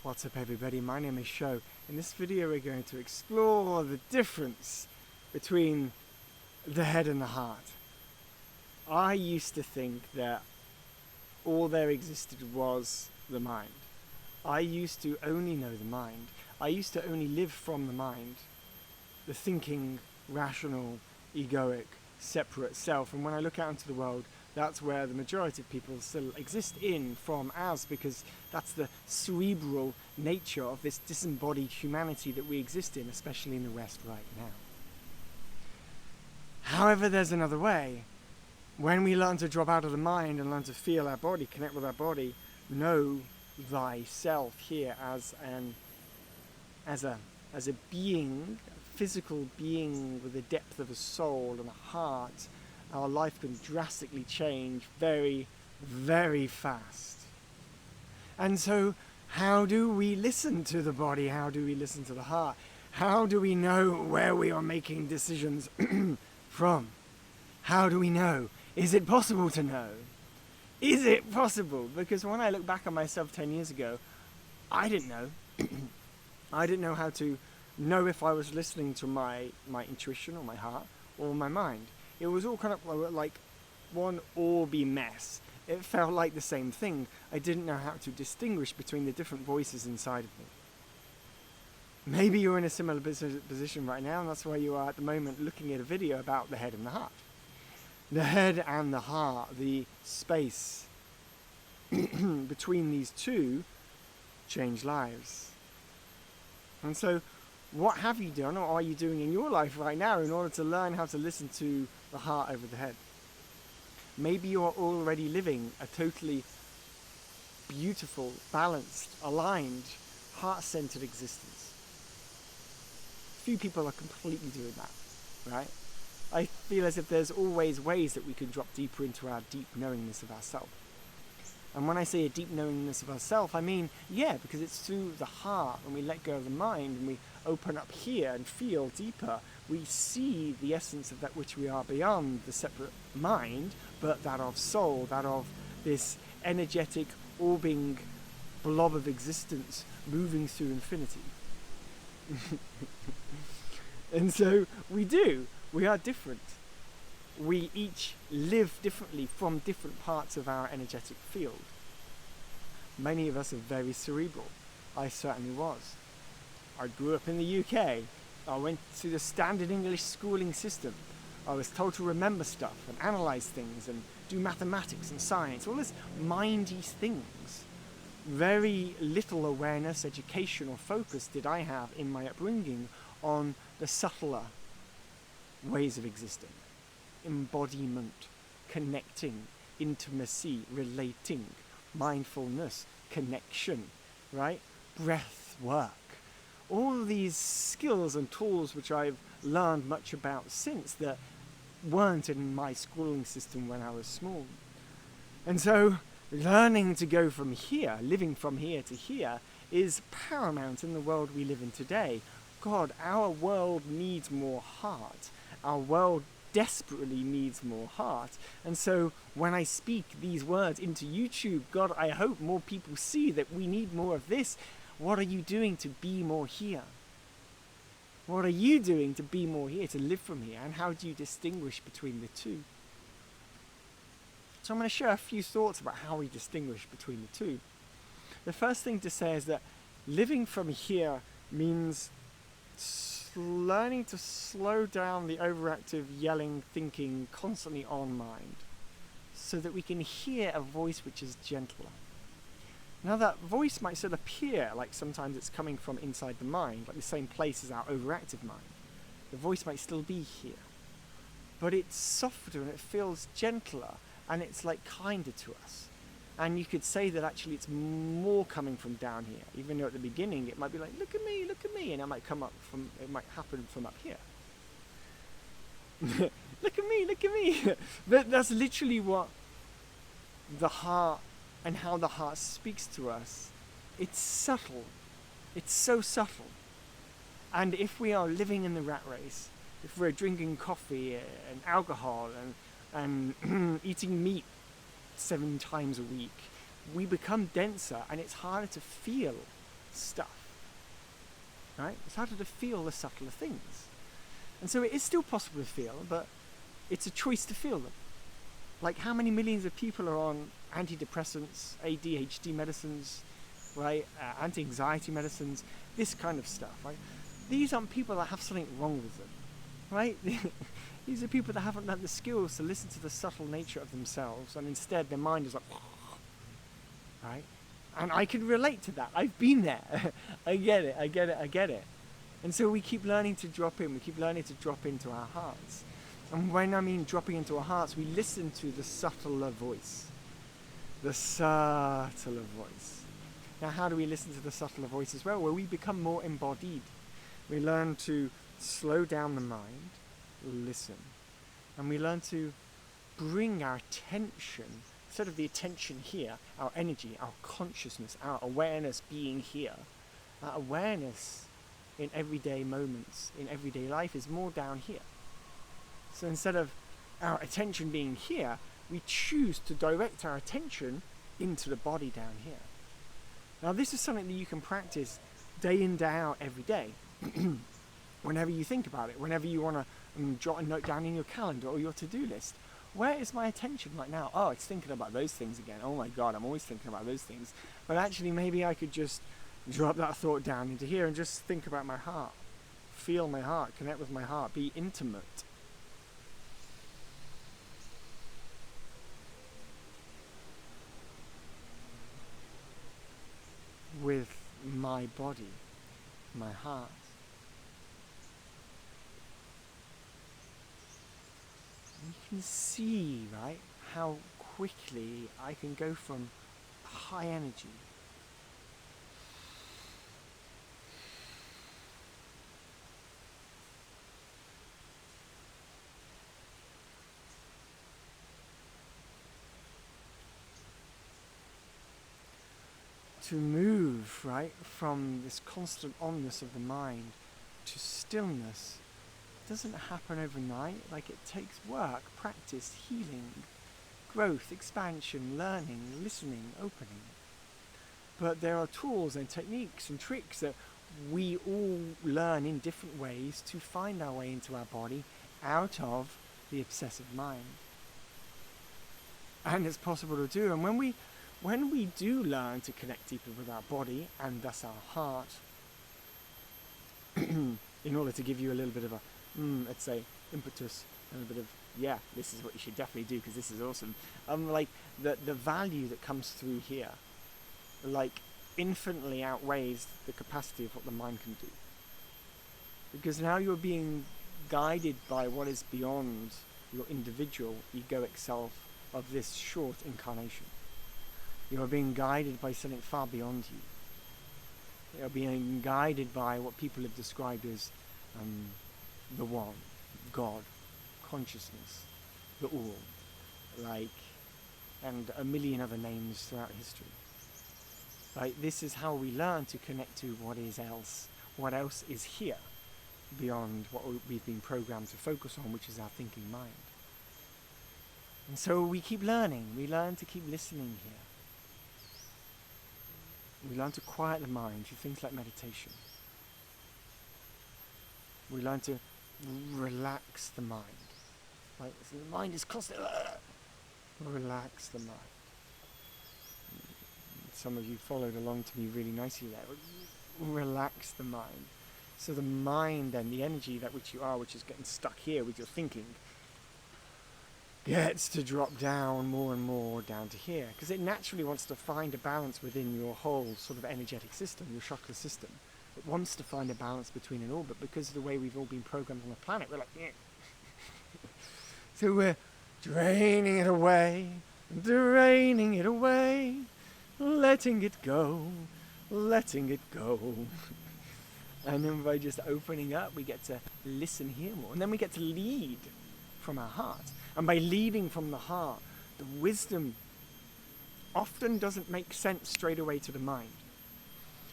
What's up everybody, my name is Sho. In this video we're going to explore the difference between the head and the heart. I used to think that all there existed was the mind. I used to only know the mind. I used to only live from the mind. The thinking, rational, egoic, separate self. And when I look out into the world, that's where the majority of people still exist as, because that's the cerebral nature of this disembodied humanity that we exist in, especially in the West right now. However, there's another way. When we learn to drop out of the mind and learn to feel our body, connect with our body, know thyself here as a being, a physical being with the depth of a soul and a heart, our life can drastically change very, very fast. And so, how do we listen to the body? How do we listen to the heart? How do we know where we are making decisions from? How do we know? Is it possible to know? Is it possible? Because when I look back on myself 10 years ago, I didn't know. I didn't know how to know if I was listening to my intuition or my heart or my mind. It was all kind of like one orby mess. It felt like the same thing. I didn't know how to distinguish between the different voices inside of me. Maybe you're in a similar position right now, and that's why you are at the moment looking at a video about the head and the heart. The head and the heart, the space between these two, change lives. And so, what have you done or are you doing in your life right now in order to learn how to listen to the heart over the head? Maybe you're already living a totally beautiful, balanced, aligned, heart-centered existence. Few people are completely doing that, right? I feel as if there's always ways that we can drop deeper into our deep knowingness of ourselves. And when I say a deep knowingness of ourselves, I mean, because it's through the heart, when we let go of the mind and we open up here and feel deeper, we see the essence of that which we are beyond the separate mind, but that of soul, that of this energetic, orbing blob of existence moving through infinity. And so we are different. We each live differently from different parts of our energetic field. Many of us are very cerebral. I certainly was. I grew up in the UK. I went to the standard English schooling system. I was told to remember stuff and analyze things and do mathematics and science, all this mindy things. Very little awareness, education or focus did I have in my upbringing on the subtler ways of existing. Embodiment, connecting, intimacy, relating, mindfulness, connection, right? Breath work. All these skills and tools which I've learned much about since that weren't in my schooling system when I was small. And so learning to go from here, living from here to here, is paramount in the world we live in today. God, our world needs more heart. Our world desperately needs more heart. And so when I speak these words into YouTube, God, I hope more people see that we need more of this. What are you doing to be more here? What are you doing to be more here, to live from here? And how do you distinguish between the two? So I'm going to share a few thoughts about how we distinguish between the two. The first thing to say is that living from here means learning to slow down the overactive, yelling, thinking, constantly on mind, so that we can hear a voice which is gentler. Now that voice might still appear like sometimes it's coming from inside the mind, like the same place as our overactive mind. The voice might still be here, but it's softer and it feels gentler and it's like kinder to us. And you could say that actually it's more coming from down here, even though at the beginning it might be like, look at me, and it might happen from up here. look at me. But that's literally what the heart and how the heart speaks to us. It's subtle. It's so subtle. And if we are living in the rat race, if we're drinking coffee and alcohol and eating meat 7 times a week, we become denser and it's harder to feel stuff. Right? It's harder to feel the subtler things. And so it is still possible to feel, but it's a choice to feel them. Like, how many millions of people are on antidepressants, ADHD medicines, right? Anti-anxiety medicines, this kind of stuff, right? These aren't people that have something wrong with them, right? These are people that haven't learned the skills to listen to the subtle nature of themselves, and instead their mind is like, right? And I can relate to that. I've been there. I get it. And so we keep learning to drop in. We keep learning to drop into our hearts. And when I mean dropping into our hearts, we listen to the subtler voice. The subtler voice. Now, how do we listen to the subtler voice as well? Well, we become more embodied. We learn to slow down the mind, listen. And we learn to bring our attention, instead of the attention here, our energy, our consciousness, our awareness being here, our awareness in everyday moments, in everyday life is more down here. So instead of our attention being here, we choose to direct our attention into the body down here. Now, this is something that you can practice day in, day out, every day. Whenever you think about it, whenever you want to jot a note down in your calendar or your to-do list. Where is my attention right now? Oh, it's thinking about those things again. Oh my God, I'm always thinking about those things. But actually, maybe I could just drop that thought down into here and just think about my heart. Feel my heart, connect with my heart, be intimate. With my body, my heart. You can see, right, how quickly I can go from high energy to move, right, from this constant onness of the mind to stillness. It doesn't happen overnight. Like, it takes work, practice, healing, growth, expansion, learning, listening, opening. But there are tools and techniques and tricks that we all learn in different ways to find our way into our body out of the obsessive mind. And it's possible to do. And when we do learn to connect deeper with our body and thus our heart, in order to give you a little bit of a, let's say, impetus and a bit of, yeah, this is what you should definitely do because this is awesome. Like the value that comes through here, like, infinitely outweighs the capacity of what the mind can do. Because now you're being guided by what is beyond your individual egoic self of this short incarnation. You are being guided by something far beyond you. You are being guided by what people have described as the One, God, consciousness, the All, like, and a million other names throughout history. Right? This is how we learn to connect to what else is here, beyond what we've been programmed to focus on, which is our thinking mind. And so we keep learning. We learn to keep listening here. We learn to quiet the mind through things like meditation. We learn to relax the mind. Right? So the mind is constantly, relax the mind. Some of you followed along to me really nicely there. Relax the mind. So the mind then, the energy that which you are, which is getting stuck here with your thinking, gets to drop down more and more down to here, because it naturally wants to find a balance within your whole sort of energetic system, your chakra system. It wants to find a balance between it all, but because of the way we've all been programmed on the planet, we're like, so we're draining it away, draining it away, letting it go, letting it go. And then by just opening up, we get to listen here more, and then we get to lead from our heart. And by leading from the heart, the wisdom often doesn't make sense straight away to the mind.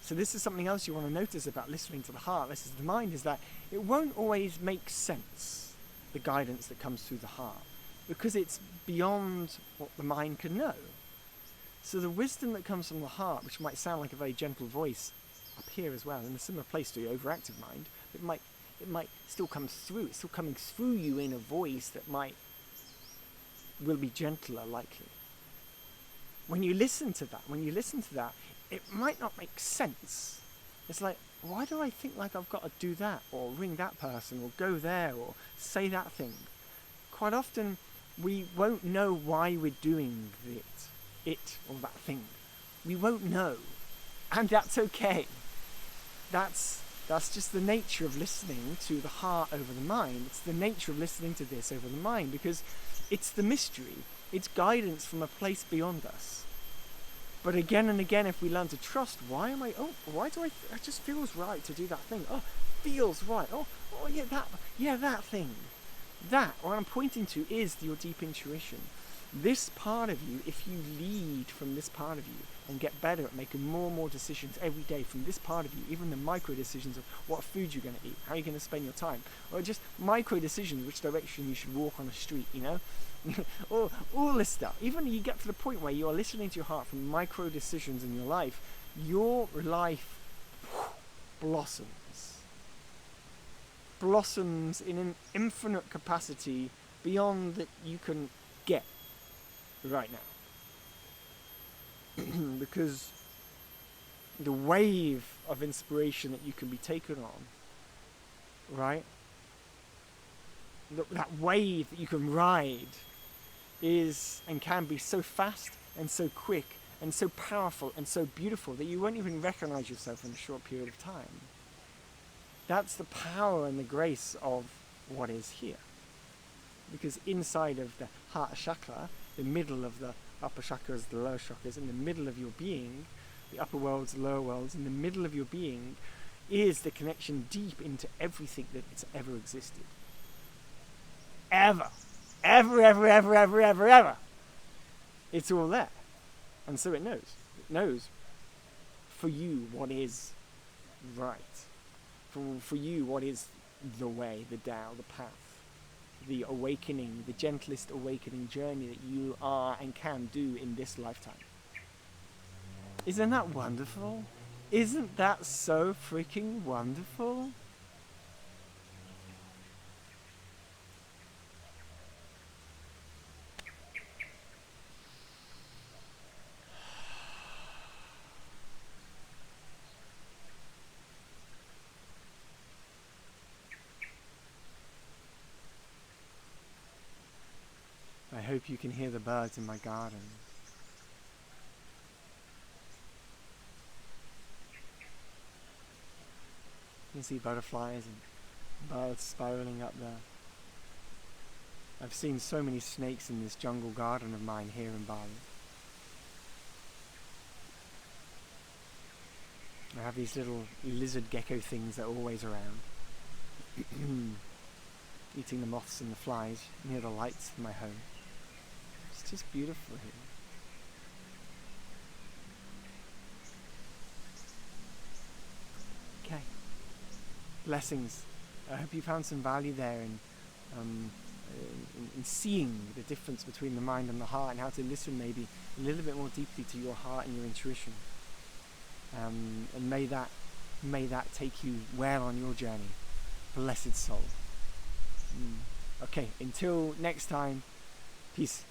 So this is something else you want to notice about listening to the heart, this is the mind, is that it won't always make sense, the guidance that comes through the heart, because it's beyond what the mind can know. So the wisdom that comes from the heart, which might sound like a very gentle voice, up here as well, in a similar place to your overactive mind. It might still come through. It's still coming through you in a voice that will be gentler, likely. When you listen to that, it might not make sense. It's like, why do I think like I've got to do that, or ring that person, or go there, or say that thing? Quite often, we won't know why we're doing it or that thing. We won't know, and that's okay. That's just the nature of listening to the heart over the mind. It's the nature of listening to this over the mind, because it's the mystery. It's guidance from a place beyond us. But again and again, if we learn to trust, it just feels right to do that thing. Oh, feels right. Oh, that thing. That, what I'm pointing to, is your deep intuition. This part of you, if you lead from this part of you and get better at making more and more decisions every day from this part of you, even the micro decisions of what food you're going to eat, how you're going to spend your time, or just micro decisions which direction you should walk on a street, or all this stuff. Even you get to the point where you're listening to your heart from micro decisions in your life blossoms in an infinite capacity beyond that you can get right now. Because the wave of inspiration that you can be taken on, right? That wave that you can ride is and can be so fast and so quick and so powerful and so beautiful that you won't even recognize yourself in a short period of time. That's the power and the grace of what is here. Because inside of the heart chakra, the middle of the upper chakras, the lower chakras, in the middle of your being, the upper worlds, the lower worlds, in the middle of your being, is the connection deep into everything that's ever existed. Ever. It's all there. And so it knows. It knows for you what is right. For you what is the way, the Tao, the path, the awakening, the gentlest awakening journey that you are and can do in this lifetime. Isn't that wonderful? Isn't that so freaking wonderful? I hope you can hear the birds in my garden. You can see butterflies and birds spiraling up there. I've seen so many snakes in this jungle garden of mine here in Bali. I have these little lizard gecko things that are always around. Eating the moths and the flies near the lights of my home. It's just beautiful here. Okay. Blessings. I hope you found some value there in seeing the difference between the mind and the heart, and how to listen maybe a little bit more deeply to your heart and your intuition. And may that take you well on your journey. Blessed soul. Okay, until next time, peace.